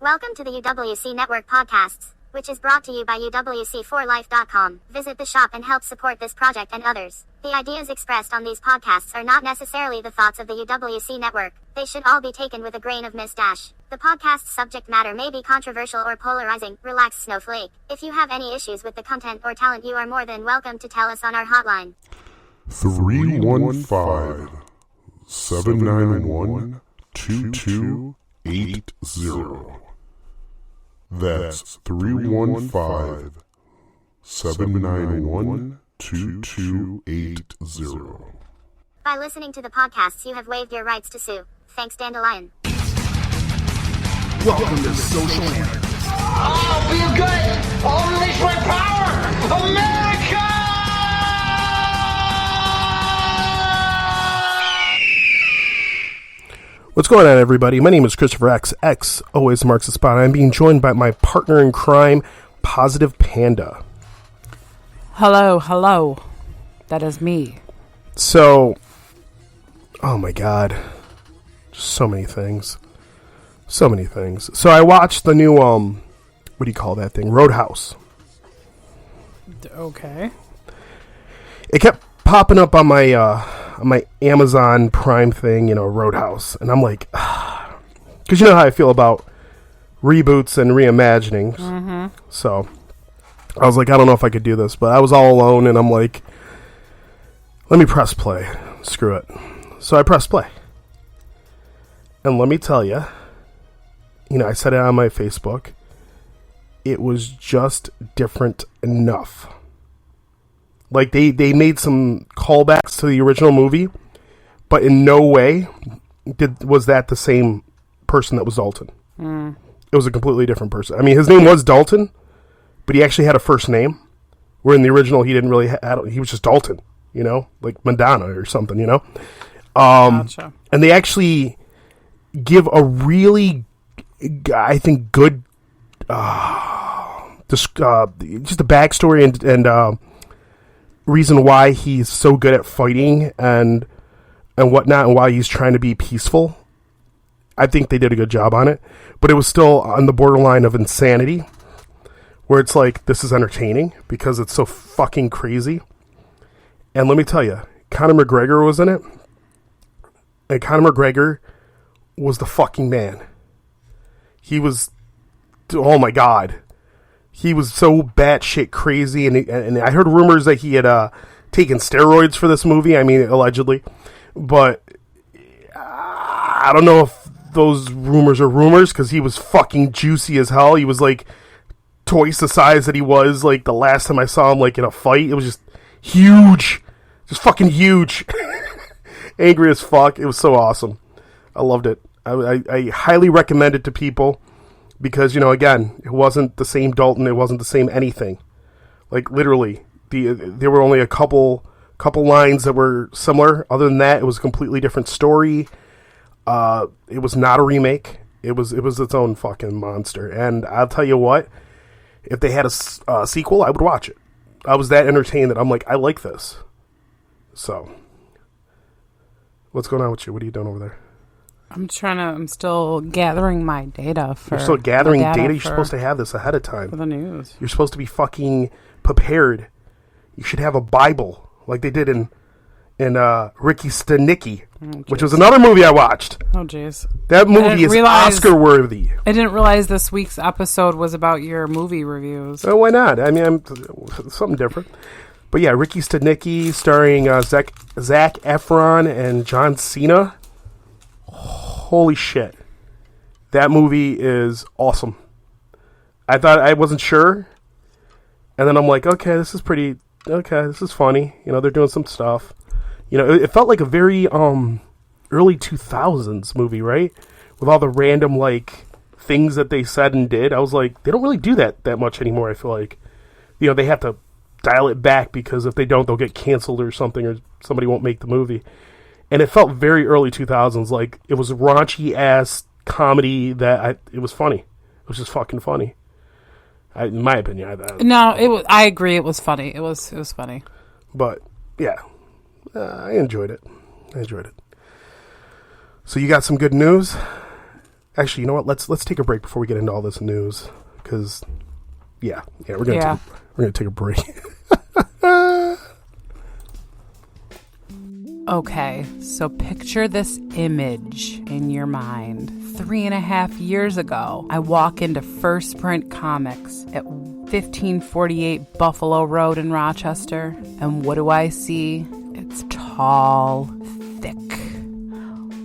Welcome to the UWC Network Podcasts, which is brought to you by UWC4Life.com. Visit the shop and help support this project and others. The ideas expressed on these podcasts are not necessarily the thoughts of the UWC Network. They should all be taken with a grain of Miss Dash. The podcast's subject matter may be controversial or polarizing. Relax, Snowflake. If you have any issues with the content or talent, you are more than welcome to tell us on our hotline. 315-791-2280. That's 315-791-2280. By listening to the podcasts, you have waived your rights to sue. Thanks, Dandelion. Welcome to Social Anarchists. Oh, feel good! All release my power! America! What's going on, everybody? My name is Christopher X. X always marks the spot. I'm being joined by my partner in crime, Positive Panda. Hello. That is me. So, oh my god. So many things. So I watched the new, what do you call that thing? Roadhouse. Okay. It kept popping up on my Amazon Prime thing, Roadhouse. And I'm like, because you know how I feel about reboots and reimaginings. Mm-hmm. So I was like, I don't know if I could do this, but I was all alone and I'm like, let me press play. Screw it. So I pressed play. And let me tell you, I said it on my Facebook. It was just different enough. Like, they made some callbacks to the original movie, but in no way was that the same person that was Dalton. Mm. It was a completely different person. I mean, his name was Dalton, but he actually had a first name, where in the original he didn't really he was just Dalton, like Madonna or something, Gotcha. And they actually give a really, I think, good, just a backstory and reason why he's so good at fighting and whatnot, and why he's trying to be peaceful. I think they did a good job on it, but it was still on the borderline of insanity, where it's like, this is entertaining because it's so fucking crazy. And let me tell you, Conor McGregor was in it, and Conor McGregor was the fucking man. He was, oh my god. He was so batshit crazy, and I heard rumors that he had taken steroids for this movie. I mean, allegedly. But I don't know if those rumors are rumors, because he was fucking juicy as hell. He was like twice the size that he was like the last time I saw him like in a fight. It was just huge. Just fucking huge. Angry as fuck. It was so awesome. I loved it. I highly recommend it to people. Because, again, it wasn't the same Dalton. It wasn't the same anything. Like, literally, there were only a couple lines that were similar. Other than that, it was a completely different story. It was not a remake. It was its own fucking monster. And I'll tell you what, if they had a sequel, I would watch it. I was that entertained that I'm like, I like this. So, what's going on with you? What are you doing over there? I'm still gathering my data for... You're still gathering data? You're supposed to have this ahead of time. For the news. You're supposed to be fucking prepared. You should have a Bible, like they did in Ricky Stenicki, which was another movie I watched. Oh, jeez. That movie is Oscar-worthy. I didn't realize this week's episode was about your movie reviews. Oh, why not? I mean, I'm something different. But yeah, Ricky Stenicki, starring Zac Efron and John Cena. Holy shit. That movie is awesome. I wasn't sure. And then I'm like, okay, this is funny. They're doing some stuff. It felt like a very early 2000s movie, right? With all the random, like, things that they said and did. I was like, they don't really do that much anymore, I feel like. They have to dial it back, because if they don't, they'll get canceled or something, or somebody won't make the movie. And it felt very early 2000s, like it was raunchy-ass comedy that it was funny. It was just fucking funny. In my opinion. I agree. It was funny. It was funny. But, yeah. I enjoyed it. So you got some good news? Actually, you know what? Let's take a break before we get into all this news. Because, we're gonna take a break. Okay, so picture this image in your mind. 3.5 years ago, I walk into First Print Comics at 1548 Buffalo Road in Rochester, and what do I see? It's tall, thick,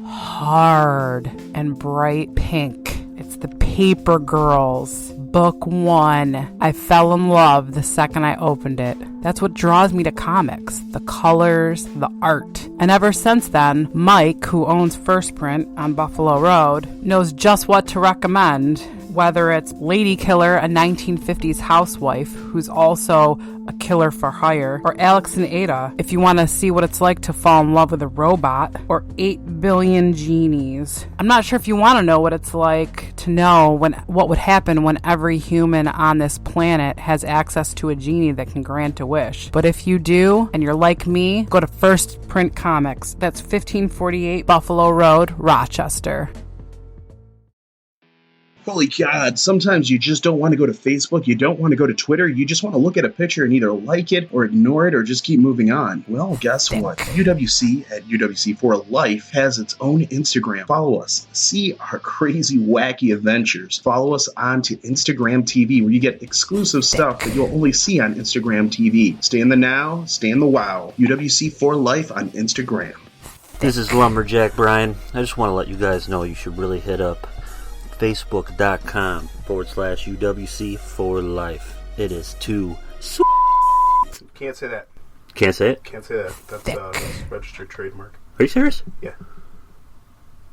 hard, and bright pink. It's the Paper Girls. Book 1. I fell in love the second I opened it. That's what draws me to comics. The colors, the art. And ever since then, Mike, who owns First Print on Buffalo Road, knows just what to recommend. Whether it's Lady Killer, a 1950s housewife who's also a killer for hire, or Alex and Ada, if you want to see what it's like to fall in love with a robot, or 8 billion genies. I'm not sure if you want to know what it's like to know what would happen when every human on this planet has access to a genie that can grant a wish. But if you do, and you're like me, go to First Print Comics. That's 1548 Buffalo Road, Rochester. Holy God, sometimes you just don't want to go to Facebook, you don't want to go to Twitter, you just want to look at a picture and either like it or ignore it or just keep moving on. Well, guess what? UWC at UWC for Life has its own Instagram. Follow us. See our crazy, wacky adventures. Follow us on to Instagram TV where you get exclusive stuff that you'll only see on Instagram TV. Stay in the now, stay in the wow. UWC for Life on Instagram. This is Lumberjack Brian. I just want to let you guys know you should really hit up Facebook.com/UWC for Life. It is too sweet. Can't say that. Can't say it? Can't say that. That's registered trademark. Are you serious? Yeah.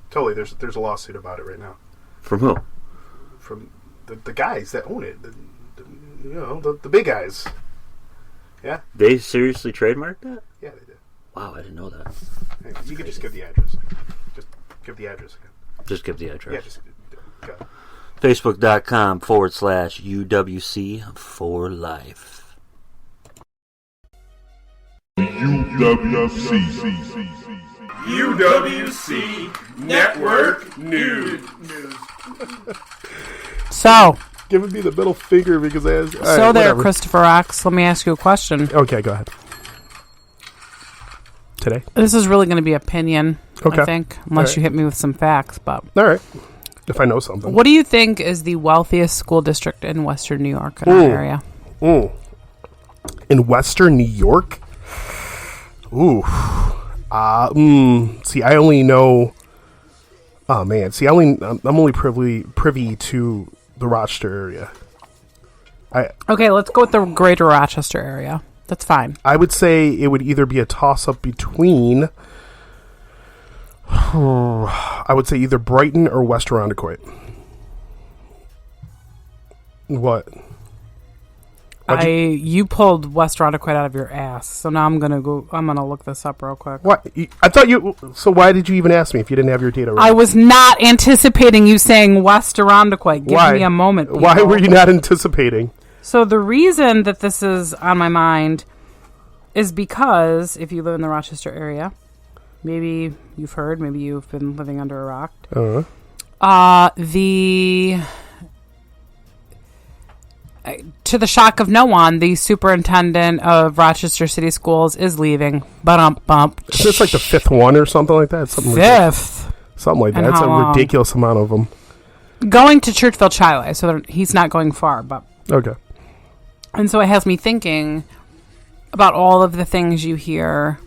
Totally. There's a lawsuit about it right now. From who? From the guys that own it. The big guys. Yeah. They seriously trademarked that? Yeah, they did. Wow, I didn't know that. Hey, you could just give the address. Just give the address again. Just give the address. Yeah, just go. Facebook.com/UWC for Life. UWC Network News. So, Giving me the middle finger because I asked. there, Christopher Rocks, let me ask you a question. Okay, go ahead. Today? This is really going to be opinion, Okay. I think, unless you hit me with some facts. But All right. If I know something. what do you think is the wealthiest school district in Western New York in our area? In Western New York? Ooh. See, I only know... Oh, man. See, I'm only privy to the Rochester area. Okay, let's go with the greater Rochester area. That's fine. I would say it would either be a toss-up between... I would say either Brighton or West Arundecoit. What? You pulled West Arundecoit out of your ass, so now I'm gonna look this up real quick. What? I thought you... So why did you even ask me if you didn't have your data ready? I was not anticipating you saying West Arundecoit. Give me a moment, people. Why were you not anticipating? So the reason that this is on my mind is because if you live in the Rochester area, maybe you've heard, maybe you've been living under a rock. To the shock of no one, the superintendent of Rochester City Schools is leaving. Bump. Is this like the fifth one or something like that? Fifth. Something like that. And That's a how long? ridiculous amount of them. Going to Churchville Chile, so he's not going far. But Okay. and so it has me thinking about all of the things you hear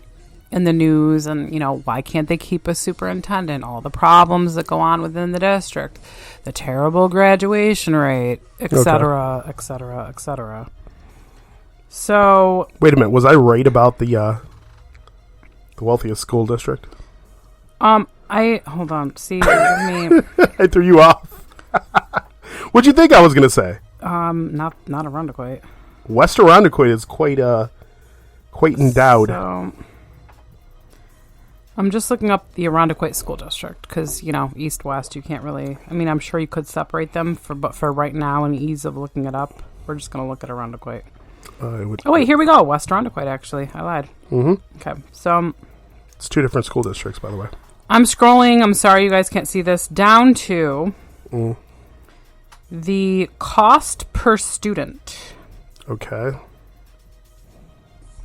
in the news, and why can't they keep a superintendent? All the problems that go on within the district, the terrible graduation rate, etc., etc., etc. So Wait a minute. Was I right about the wealthiest school district? hold on. See, give me I threw you off. What'd you think I was going to say? not Arundecoit. West Arundecoit is quite endowed. So I'm just looking up the Arundecoit School District because, east, west, you can't really... I mean, I'm sure you could separate them, but for right now and ease of looking it up, we're just going to look at Arundecoit. Oh, wait, here we go. West Arundecoit, actually. I lied. Mm-hmm. Okay, so... It's two different school districts, by the way. I'm scrolling. I'm sorry you guys can't see this. Down to the cost per student. Okay.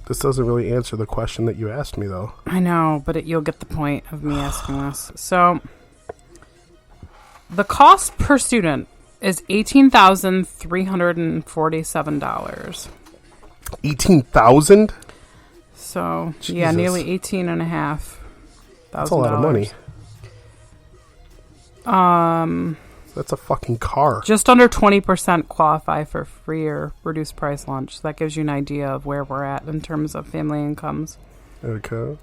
This doesn't really answer the question that you asked me, though. I know, but you'll get the point of me asking this. So, the cost per student is $18,347. 18,000? So, Jesus. yeah, nearly 18,500. That's a lot of money. That's a fucking car. Just under 20% qualify for free or reduced price lunch. So that gives you an idea of where we're at in terms of family incomes. Okay.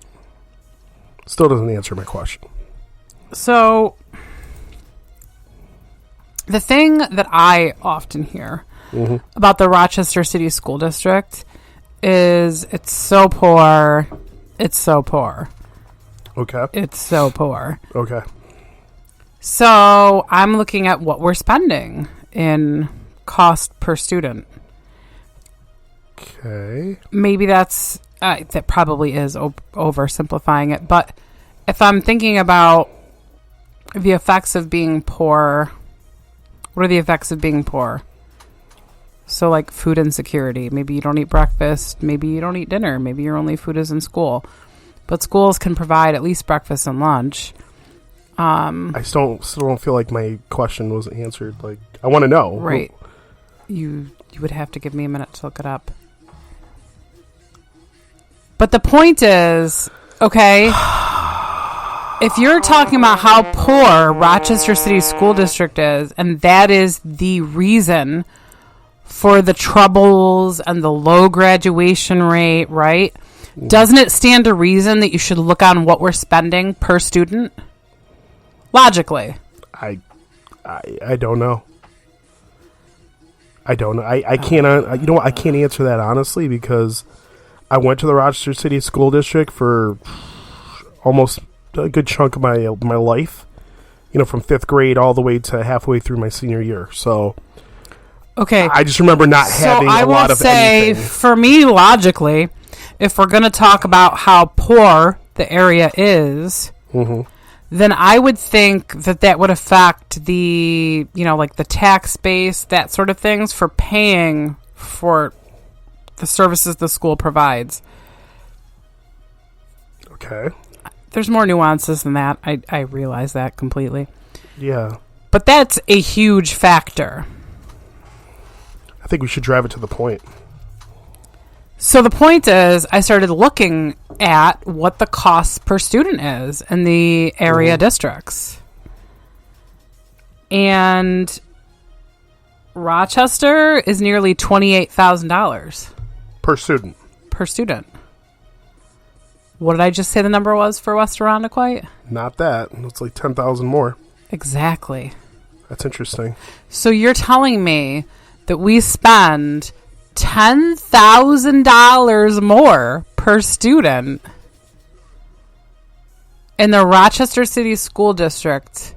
Still doesn't answer my question. So, the thing that I often hear about the Rochester City School District is it's so poor. It's so poor. Okay. It's so poor. Okay. So I'm looking at what we're spending in cost per student. Okay. Maybe that probably is oversimplifying it. But if I'm thinking about the effects of being poor, what are the effects of being poor? So like food insecurity. Maybe you don't eat breakfast. Maybe you don't eat dinner. Maybe your only food is in school. But schools can provide at least breakfast and lunch. I still don't feel like my question was answered. Like, I want to know. Right. You would have to give me a minute to look it up. But the point is, okay, if you're talking about how poor Rochester City School District is, and that is the reason for the troubles and the low graduation rate, right? Doesn't it stand to reason that you should look on what we're spending per student? Logically. I don't know. I don't know. I can't. You know what? I can't answer that honestly because I went to the Rochester City School District for almost a good chunk of my life. You know, from 5th grade all the way to halfway through my senior year. So, okay, I just remember not having a lot of anything. For me, logically, if we're going to talk about how poor the area is. Then I would think that would affect the, like the tax base, that sort of things for paying for the services the school provides. Okay. There's more nuances than that. I realize that completely. Yeah. But that's a huge factor. I think we should drive it to the point. So the point is, I started looking at what the cost per student is in the area districts. And Rochester is nearly $28,000. Per student. Per student. What did I just say the number was for West Irondequoit? Not that. It's like 10,000 more. Exactly. That's interesting. So you're telling me that we spend $10,000 more per student in the Rochester City School District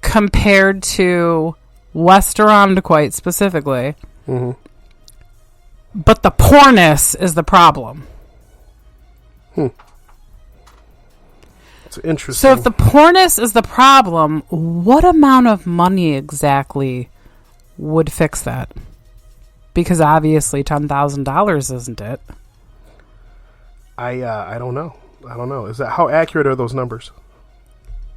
compared to West Irondequoit specifically. But the poorness is the problem. It's interesting. So if the poorness is the problem, what amount of money exactly would fix that? Because obviously $10,000 isn't it. I don't know. Is that how accurate are those numbers?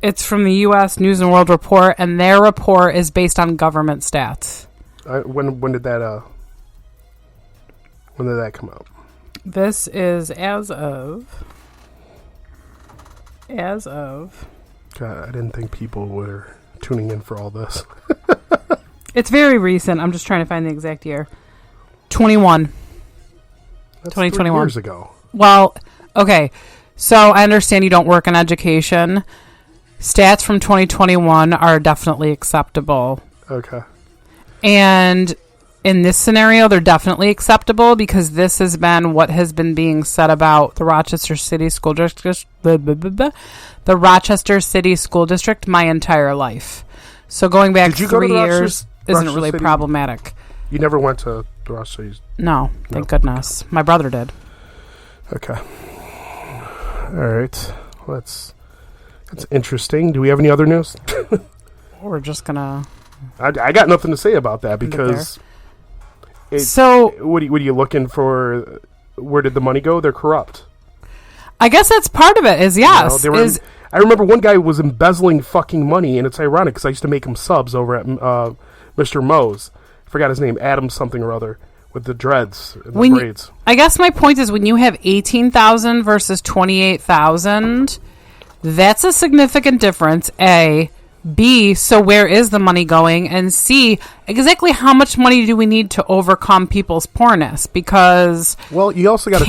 It's from the U.S. News and World Report, and their report is based on government stats. When did that come out? This is as of. God, I didn't think people were tuning in for all this. It's very recent. I'm just trying to find the exact year. 2021. That's 2021. 3 years ago. Well, okay. So I understand you don't work in education. Stats from 2021 are definitely acceptable. Okay. And in this scenario, they're definitely acceptable because this has been what has been being said about the Rochester City School District, the Rochester City School District my entire life. So going back 3 years isn't really problematic. You never went to the Rochester? No, thank goodness. My brother did. Okay. All right. That's interesting. Do we have any other news? We're just gonna. I got nothing to say about that because. What are you looking for? Where did the money go? They're corrupt. I guess that's part of it. I remember one guy was embezzling fucking money, and it's ironic because I used to make him subs over at Mr. Moe's. I forgot his name, Adam something or other, with the dreads and the braids. I guess my point is when you have 18,000 versus 28,000, that's a significant difference. A. B, so where is the money going? And C, exactly how much money do we need to overcome people's poorness? Because you also got to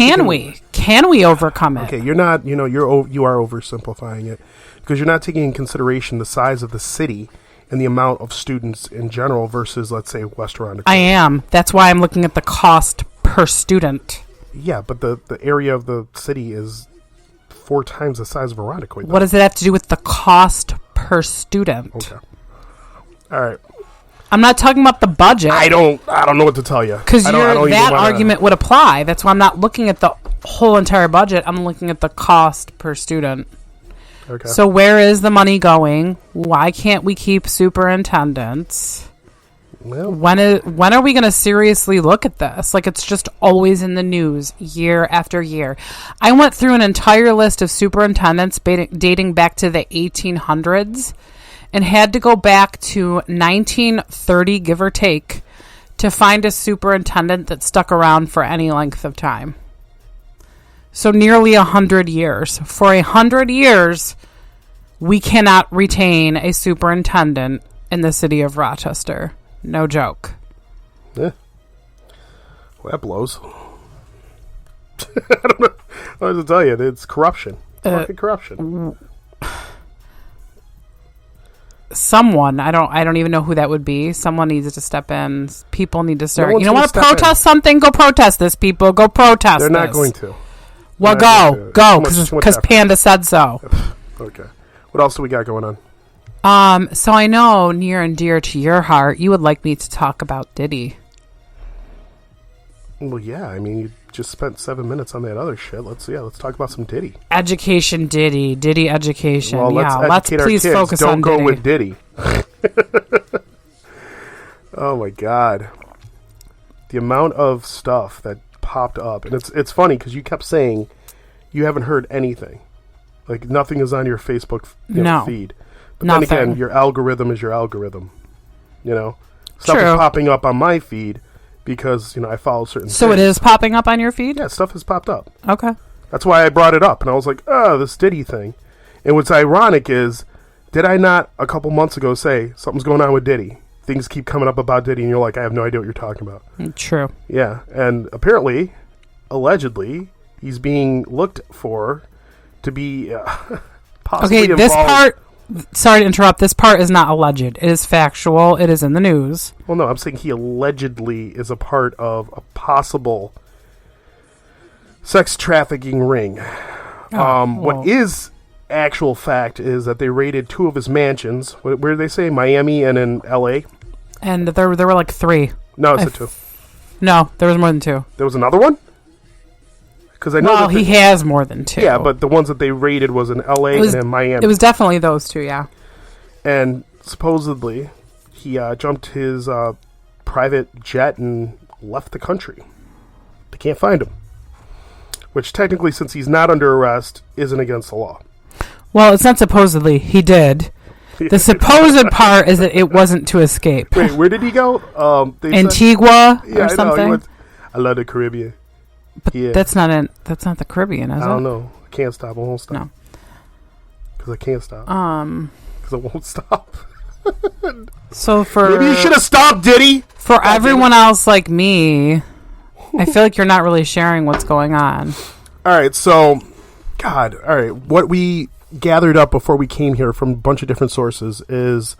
can we overcome it? Okay, you're not. You are oversimplifying it because you're not taking in consideration the size of the city and the amount of students in general versus, let's say, West Aranda. I am. That's why I'm looking at the cost per student. Yeah, but the area of the city is 4 times the size of Irondequoit. What does it have to do with the cost per student? Okay. All right. I'm not talking about the budget. I don't know what to tell you. Because that argument would apply. That's why I'm not looking at the whole entire budget. I'm looking at the cost per student. Okay. So where is the money going? Why can't we keep superintendents? Well, when are we going to seriously look at this? Like, it's just always in the news year after year. I went through an entire list of superintendents dating back to the 1800s and had to go back to 1930, give or take, to find a superintendent that stuck around for any length of time. So nearly 100 years. For 100 years, we cannot retain a superintendent in the city of Rochester. No joke. Yeah. Well, that blows. I don't know what to tell you. It's corruption. Fucking corruption. Someone, I don't even know who that would be. Someone needs to step in. People need to start. You don't want to protest something? Go protest this, people. Go protest They're this. not going to. Well, go, because Panda said so. Okay. What else do we got going on? So I know near and dear to your heart, you would like me to talk about Diddy. Well, yeah. I mean, you just spent 7 minutes on that other shit. Let's talk about some Diddy. Education, Diddy education. Well, let's please kids. Focus Don't on go Diddy. with Diddy. Oh my God. The amount of stuff that popped up, and it's funny because you kept saying you haven't heard anything. Like nothing is on your Facebook feed. But then again, your algorithm is your algorithm. Stuff is popping up on my feed because I follow certain. So things. It is popping up on your feed. Yeah, stuff has popped up. Okay. That's why I brought it up, and I was like, "Oh, this Diddy thing." And what's ironic is, did I not a couple months ago say something's going on with Diddy? Things keep coming up about Diddy, and you're like, "I have no idea what you're talking about." True. Yeah, and apparently, allegedly, he's being looked for to be possibly involved. This part. Sorry to interrupt. This part is not alleged. It is factual. It is in the news. Well, no, I'm saying he allegedly is a part of a possible sex trafficking ring. What is actual fact is that they raided 2 of his mansions. Where did they say? Miami and in L.A.? And there were like 3. No, it's 2. No, there was more than 2. There was another one? Because I know he has more than 2. Yeah, but the ones that they raided was in L.A. and in Miami. It was definitely those 2, yeah. And supposedly, he jumped his private jet and left the country. They can't find him. Which technically, since he's not under arrest, isn't against the law. Well, it's not supposedly. He did. The supposed part is that it wasn't to escape. Wait, where did he go? Antigua or something? I love the Caribbean. But that's not the Caribbean, is it? I don't know. I can't stop. I won't stop. No. Because I can't stop. Because I won't stop. So maybe you should have stopped, Diddy. For everyone else like me, I feel like you're not really sharing what's going on. All right, so, God, all right. What we gathered up before we came here from a bunch of different sources is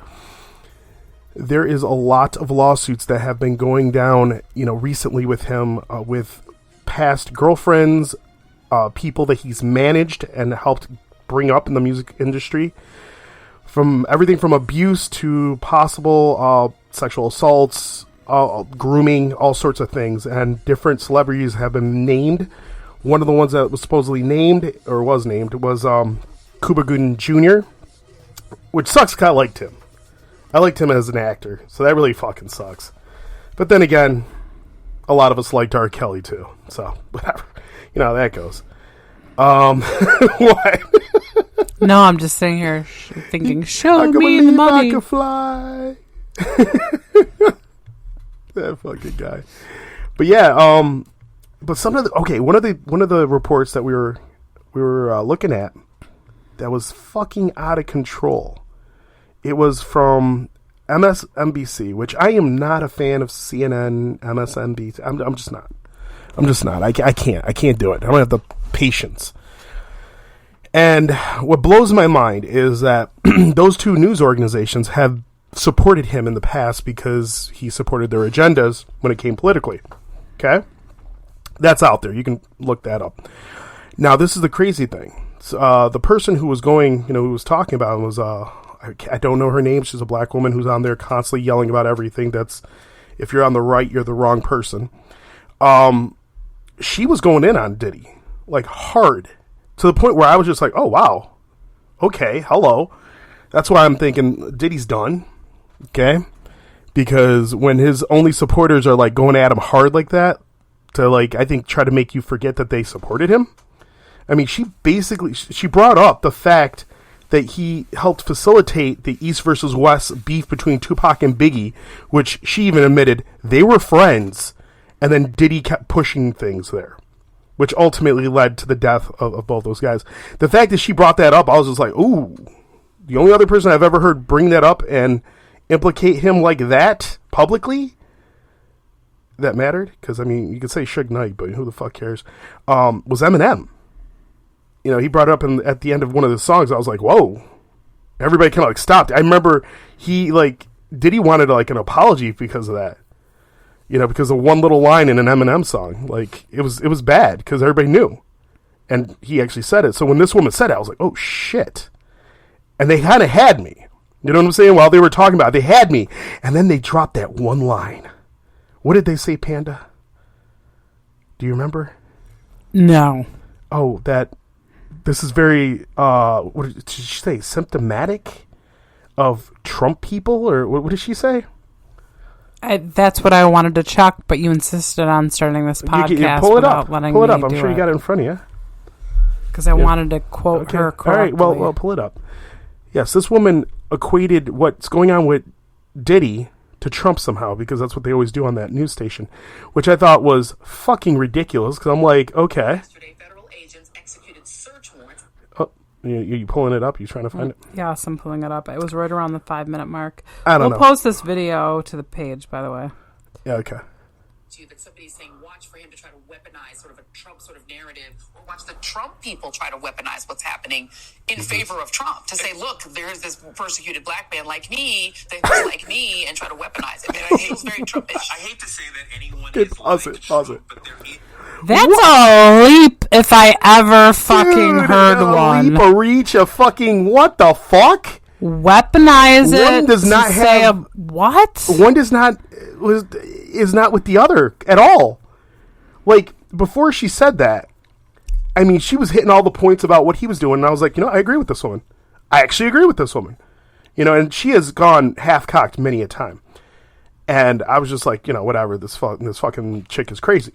there is a lot of lawsuits that have been going down, recently with him, with past girlfriends, people that he's managed and helped bring up in the music industry, from everything from abuse to possible sexual assaults, grooming, all sorts of things, and different celebrities have been named. One of the ones that was supposedly named was Cuba Gooding Jr., which sucks 'cause I liked him. I liked him as an actor, so that really fucking sucks. But then again, a lot of us liked R. Kelly too, so whatever. You know how that goes. What? No, I'm just sitting here thinking, show I can me the believe money. I can fly. That fucking guy. But yeah, but some of the one of the reports that we were looking at that was fucking out of control. It was from MSNBC, which I am not a fan of CNN, MSNBC. I'm just not. I can't do it. I don't have the patience. And what blows my mind is that those two news organizations have supported him in the past because he supported their agendas when it came politically. Okay? That's out there. You can look that up. Now, this is the crazy thing. The person who was who was talking about it was, I don't know her name. She's a black woman who's on there constantly yelling about everything. That's, if you're on the right, you're the wrong person. She was going in on Diddy, like hard, to the point where I was just like, oh, wow. Okay, hello. That's why I'm thinking Diddy's done. Okay? Because when his only supporters are like going at him hard like that, to like, I think, try to make you forget that they supported him. I mean, she brought up the fact that he helped facilitate the East versus West beef between Tupac and Biggie, which she even admitted they were friends, and then Diddy kept pushing things there, which ultimately led to the death of both those guys. The fact that she brought that up, I was just like, ooh, the only other person I've ever heard bring that up and implicate him like that publicly that mattered, because I mean, you could say Suge Knight, but who the fuck cares, was Eminem. You know, he brought it up at the end of one of the songs. I was like, whoa. Everybody kind of like stopped. I remember Diddy wanted like an apology because of that. You know, because of one little line in an Eminem song. Like, it was bad because everybody knew. And he actually said it. So when this woman said it, I was like, oh shit. And they kind of had me. You know what I'm saying? While they were talking about it, they had me. And then they dropped that one line. What did they say, Panda? Do you remember? No. Oh, this is very, what did she say? Symptomatic of Trump people? Or what did she say? That's what I wanted to check, but you insisted on starting this podcast pull it without up. letting pull it me up. I'm do sure you it. got it in front of you. Because I wanted to quote her correctly. All right, well, pull it up. Yes, this woman equated what's going on with Diddy to Trump somehow, because that's what they always do on that news station, which I thought was fucking ridiculous, because I'm like, okay. Yesterday, federal agents executed search warrants. Oh, you pulling it up? You trying to find it? Yes, I'm pulling it up. It was right around the 5-minute mark. I don't know. We'll post this video to the page, by the way. Yeah, okay. That somebody's saying, watch for him to try to weaponize sort of a Trump sort of narrative, or watch the Trump people try to weaponize what's happening in favor of Trump, to say, look, there's this persecuted black man like me that like me, and try to weaponize it. And it feels very Trumpish. I hate to say that anyone Good, is pause like it, pause Trump, it. but there is... That's a leap if I ever fucking heard one. Leap, a reach, a fucking what the fuck? Weaponize it. One does not have what? One is not with the other at all. Like, before she said that, I mean, she was hitting all the points about what he was doing, and I was like, I agree with this woman. I actually agree with this woman. And she has gone half-cocked many a time. And I was just like, whatever, this fucking chick is crazy.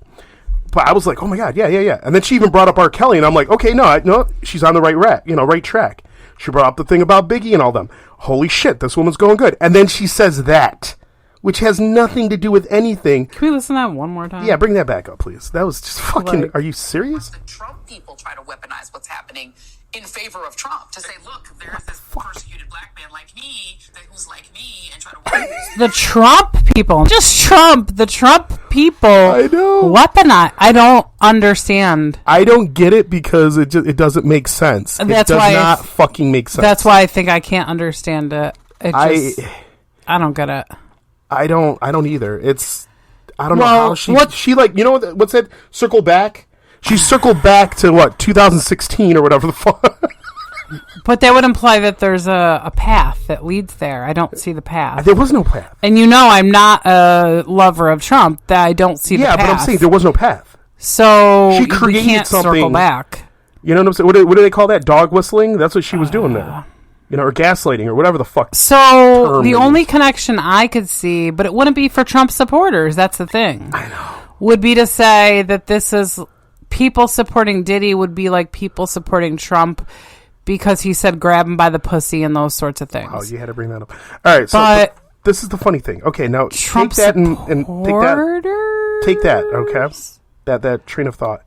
But I was like, oh my God, yeah. And then she even brought up R. Kelly, and I'm like, okay, no, she's on the right track. She brought up the thing about Biggie and all them. Holy shit, this woman's going good. And then she says that, which has nothing to do with anything. Can we listen to that one more time? Yeah, bring that back up, please. That was just fucking... Are you serious? The Trump people try to weaponize what's happening in favor of Trump, to say, look, there's this persecuted black man like me who's like me, and try to weaponize the Trump people. Just Trump. The Trump people. I know. Weaponize. I don't understand. I don't get it because it doesn't make sense. It does not fucking make sense. That's why I think I can't understand it. I don't get it. I don't either. I don't know how she like, what's that? Circle back? She circled back to what, 2016 or whatever the fuck. But that would imply that there's a path that leads there. I don't see the path. There was no path. And I'm not a lover of Trump. That I don't see the path. Yeah, but I'm saying there was no path. So she created can't something. Circle back. You know what I'm saying? What do they call that? Dog whistling? That's what she was doing there. or gaslighting or whatever the fuck. So the only connection I could see, but it wouldn't be for Trump supporters. That's the thing. I know. Would be to say that this is people supporting Diddy would be like people supporting Trump because he said grab him by the pussy and those sorts of things. Oh, you had to bring that up. All right, so but this is the funny thing. Okay, now Trump take that and take that. Okay, that train of thought.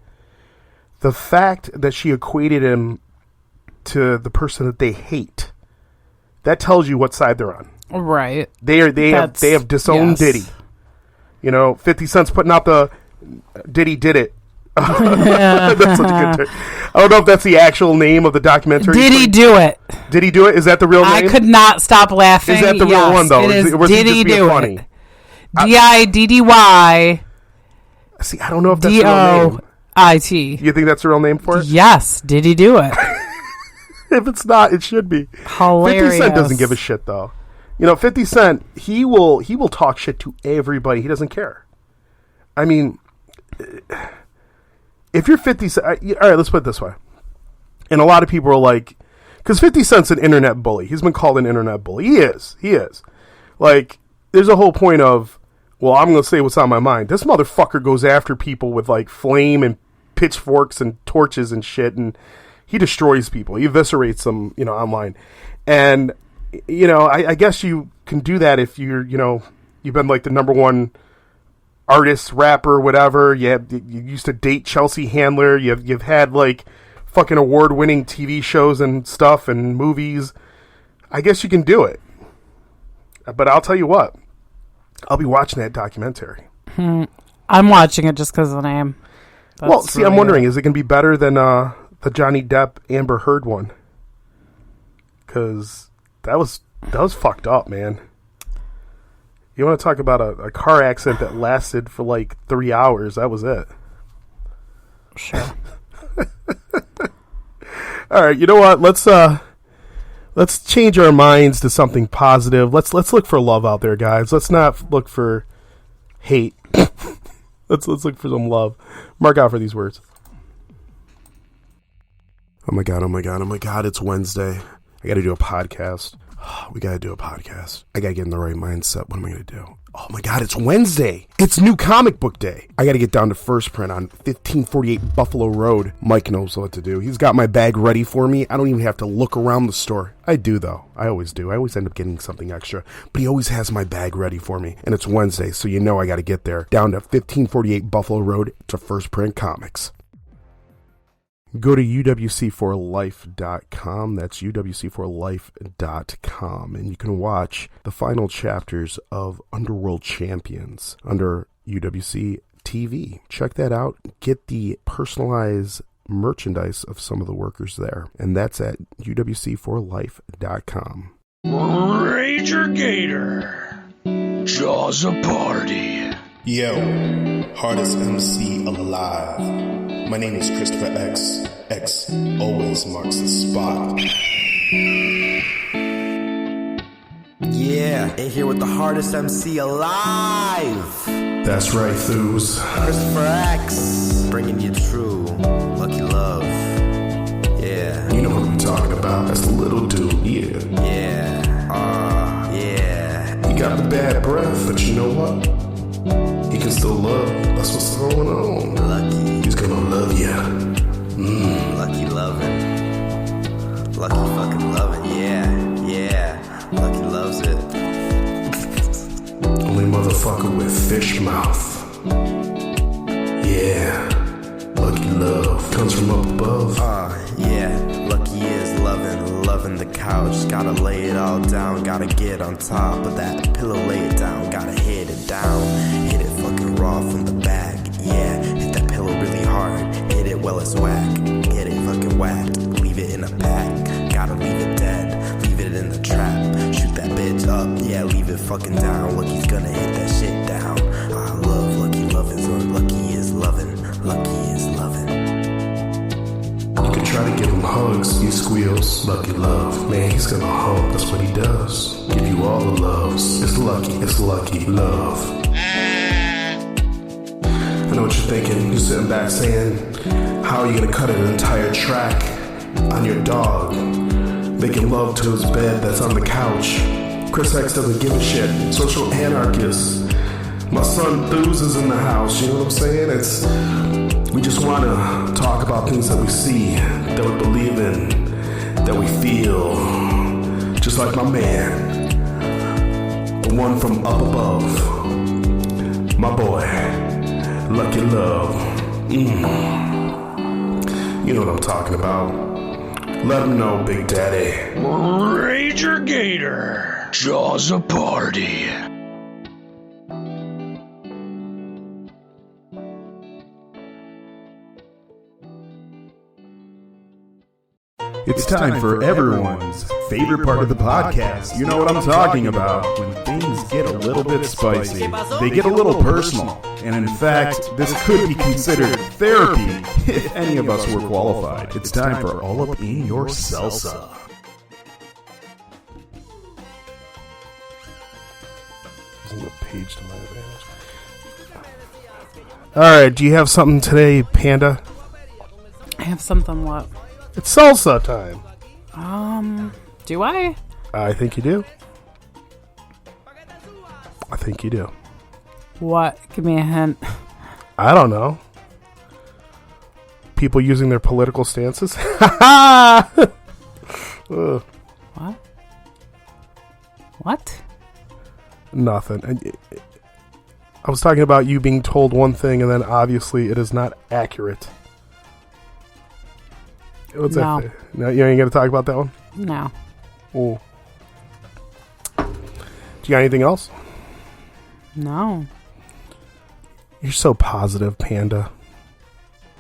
The fact that she equated him to the person that they hate, that tells you what side they're on. Right. They have disowned Diddy. 50 Cent's putting out the Diddy did it. That's such a good term. I don't know if that's the actual name of the documentary. Did he do it? Did he do it? Is that the real name? I could not stop laughing. Is that the real one, though? It is. Or Did he do funny? it? DIDDY. See, I don't know if that's the real name. DOIT. You think that's the real name for it? Yes. Did he do it? If it's not, it should be. Hilarious. 50 Cent doesn't give a shit, though. 50 Cent, he will talk shit to everybody. He doesn't care. I mean, if you're 50 Cent... All right, let's put it this way. And a lot of people are like... Because 50 Cent's an internet bully. He's been called an internet bully. He is. Like, there's a whole point of, well, I'm going to say what's on my mind. This motherfucker goes after people with, like, flame and pitchforks and torches and shit, and he destroys people. He eviscerates them, online. And... I guess you can do that if you've been like the number one artist, rapper, whatever. You used to date Chelsea Handler. You've had like fucking award-winning TV shows and stuff and movies. I guess you can do it. But I'll tell you what, I'll be watching that documentary. I'm watching it just because of the name. I'm wondering, is it going to be better than the Johnny Depp Amber Heard one? Because that was fucked up, man. You want to talk about a car accident that lasted for like 3 hours? That was it. Sure. All right, you know what? Let's change our minds to something positive. Let's look for love out there, guys. Let's not look for hate. let's look for some love. Mark out for these words. Oh my god! It's Wednesday. I got to do a podcast. We got to do a podcast. I got to get in the right mindset. What am I going to do? Oh my God, it's Wednesday. It's New Comic Book Day. I got to get down to First Print on 1548 Buffalo Road. Mike knows what to do. He's got my bag ready for me. I don't even have to look around the store. I do, though. I always do. I always end up getting something extra. But he always has my bag ready for me. And it's Wednesday, so you know I got to get there. Down to 1548 Buffalo Road to First Print Comics. Go to uwc4life.com. That's uwc4life.com. And you can watch the final chapters of Underworld Champions under UWC TV. Check that out. Get the personalized merchandise of some of the workers there. And that's at uwc4life.com. Rager Gator. Jaws a party. Yo, hardest MC alive. My name is Christopher X. X always marks the spot. Yeah, in here with the hardest MC alive. That's right, Thoos. Christopher X, bringing you true lucky love. Yeah. You know what I'm talking about. That's the little dude, yeah. Yeah. Yeah. He got the bad breath, but you know what? He can still love. That's what's going on. Lucky. He's gonna love you. Lucky loving. Lucky fucking loving. Yeah. Lucky loves it. Only motherfucker with fish mouth. Yeah. Lucky love comes from up above. Yeah. Lucky is loving the couch. Gotta lay it all down. Gotta get on top of that pillow, lay it down. Gotta hit it down. Hit it fucking raw from the back. Yeah. Hit that pillow really hard. Hit it well it's whack. Get it fucking whacked. Leave it in a pack. Gotta leave it dead. Leave it in the trap. Shoot that bitch up. Yeah, leave it fucking down. Lucky's gonna hit that shit down. I love Lucky loving. Lucky is loving. Lucky is loving. You can try to give him hugs, he squeals. Lucky love, man, he's gonna hug. That's what he does. Give you all the loves. It's lucky love. I know what you're thinking. You're sitting back saying, how are you gonna cut an entire track on your dog? making love to his bed that's on the couch. Chris X doesn't give a shit. Social anarchist. My son Thews is in the house, you know what I'm saying? We just want to talk about things that we see, that we believe in, that we feel. Just like my man, the one from up above, my boy, Lucky Love. You know what I'm talking about. Let him know, Big Daddy. Rager Gator. Jaws a party. It's time for everyone's favorite part of the podcast. You know what I'm talking about. When things get a little bit spicy, they get a little personal. And in fact, this could be considered therapy if any of us were qualified. It's time for All Up in Your Salsa. Isn't the page to my advantage? Alright, do you have something today, Panda? I have something what? It's salsa time. Do I? I think you do. I think you do. What? Give me a hint. I don't know. People using their political stances? What? What? Nothing. I was talking about you being told one thing and then obviously it is not accurate. What's No. that? No, you ain't going to talk about that one? No. Oh. Do you got anything else? No. You're so positive, Panda.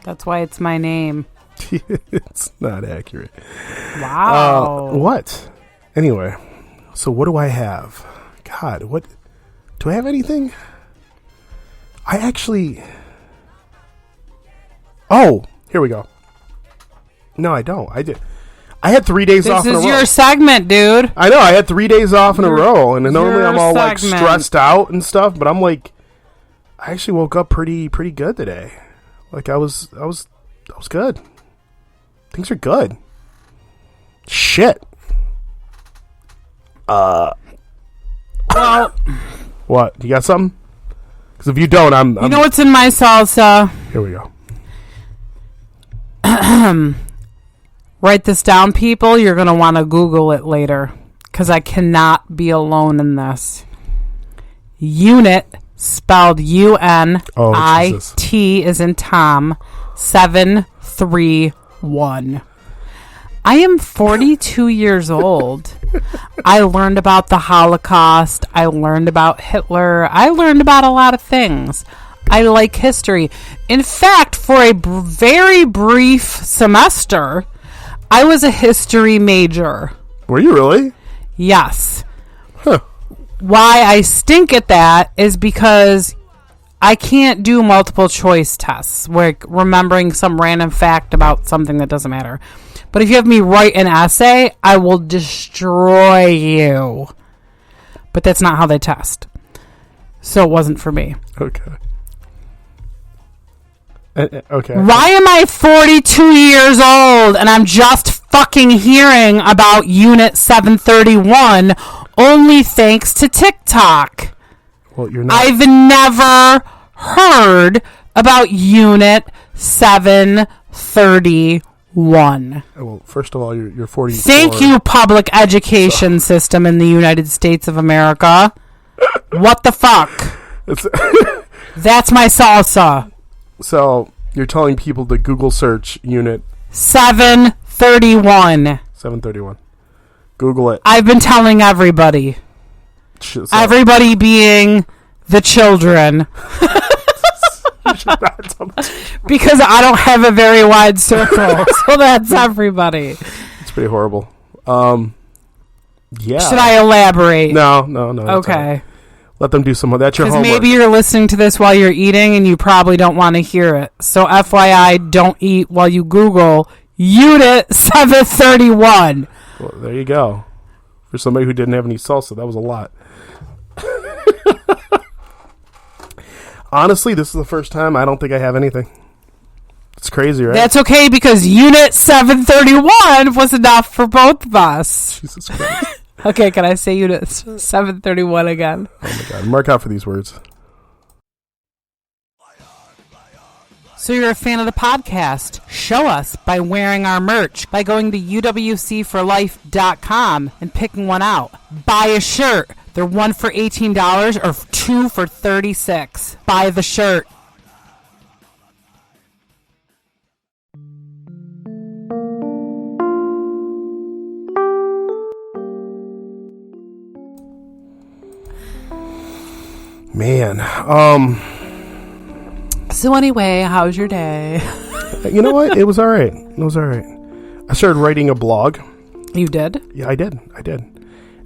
That's why it's my name. It's not accurate. Wow. What? Anyway, so what do I have? God, what? Do I have anything? I actually... Oh, here we go. No, I don't. I did. I had 3 days off in a row. This is your segment, dude. I know. I had 3 days off in a row, and normally I'm all like segment. stressed out and stuff. But I'm like, I actually woke up pretty good today. Like I was good. Things are good. Shit. Well, What? You got something? Because if you don't, I'm. you know what's in my salsa? Here we go. Write this down, people. You're going to want to Google it later because I cannot be alone in this. Unit, spelled U-N-I-T, is in Tom, 731. I am 42 years old. I learned about the Holocaust. I learned about Hitler. I learned about a lot of things. I like history. In fact, for a very brief semester, I was a history major. Were you really? Yes. Huh. Why I stink at that is because I can't do multiple choice tests, like remembering some random fact about something that doesn't matter. But if you have me write an essay, I will destroy you. But that's not how they test. So it wasn't for me. Okay. Okay. Why am I 42 years old and I'm just fucking hearing about Unit 731 only thanks to TikTok? Well, you're not. I've never heard about Unit 731. Well, first of all, you're 44. Thank you, public education system in the United States of America. What the fuck? That's my salsa. So, you're telling people to Google search Unit 731. 731. Google it. I've been telling everybody. So, Everybody being the children. Because I don't have a very wide circle. So that's everybody. It's pretty horrible. Yeah. Should I elaborate? No. Okay. Let them do some more. That's your Because homework. maybe you're listening to this while you're eating and you probably don't want to hear it. So FYI, don't eat while you Google Unit 731. Well, there you go. For somebody who didn't have any salsa, that was a lot. Honestly, this is the first time I don't think I have anything. It's crazy, right? That's okay because Unit 731 was enough for both of us. Jesus Christ. Okay, can I say Unit 731 again? Oh my God. Mark out for these words. So you're a fan of the podcast? Show us by wearing our merch, by going to uwcforlife.com and picking one out. Buy a shirt. They're one for $18 or two for $36. Buy the shirt. Man, So anyway, how's your day? you know what? It was all right. I started writing a blog. You did? Yeah, I did.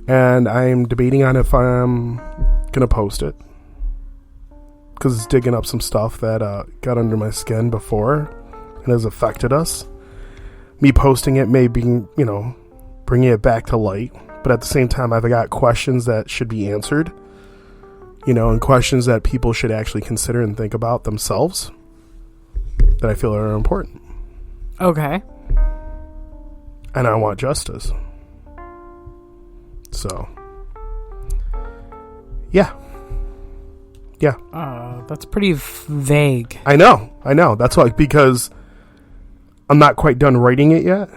And I'm debating on if I'm going to post it. Because it's digging up some stuff that got under my skin before and has affected us. Me posting it may be, bringing it back to light. But at the same time, I've got questions that should be answered. And questions that people should actually consider and think about themselves that I feel are important. Okay. And I want justice. So, yeah. That's pretty vague. I know. That's why, because I'm not quite done writing it yet.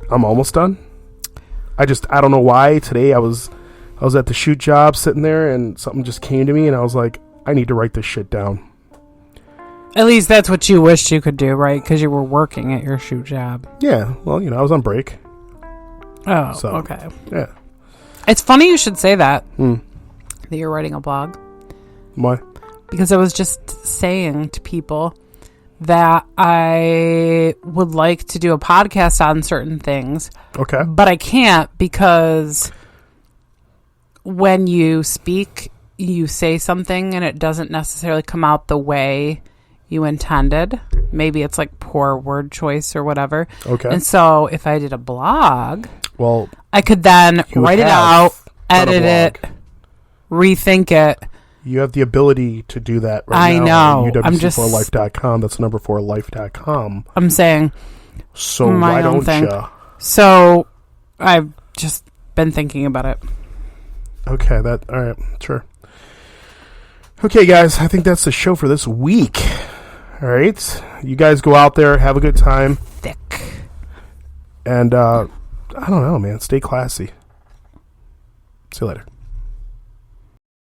I'm almost done. I don't know why. Today I was at the shoot job sitting there and something just came to me and I was like, I need to write this shit down. At least that's what you wished you could do, right? Because you were working at your shoot job. Yeah. Well, I was on break. Oh, so, okay. Yeah. It's funny you should say that. That you're writing a blog. Why? Because I was just saying to people that I would like to do a podcast on certain things. Okay. But I can't because when you speak, you say something and it doesn't necessarily come out the way you intended. Maybe it's like poor word choice or whatever. Okay. And so if I did a blog, well, I could then write it out, edit it, rethink it. You have the ability to do that right now. I know. UWC4life.com. That's number 4life.com. I'm saying. So why don't you? So I've just been thinking about it. Okay, all right, sure. Okay, guys, I think that's the show for this week. All right, you guys go out there, have a good time. Thick. And, I don't know, man, stay classy. See you later.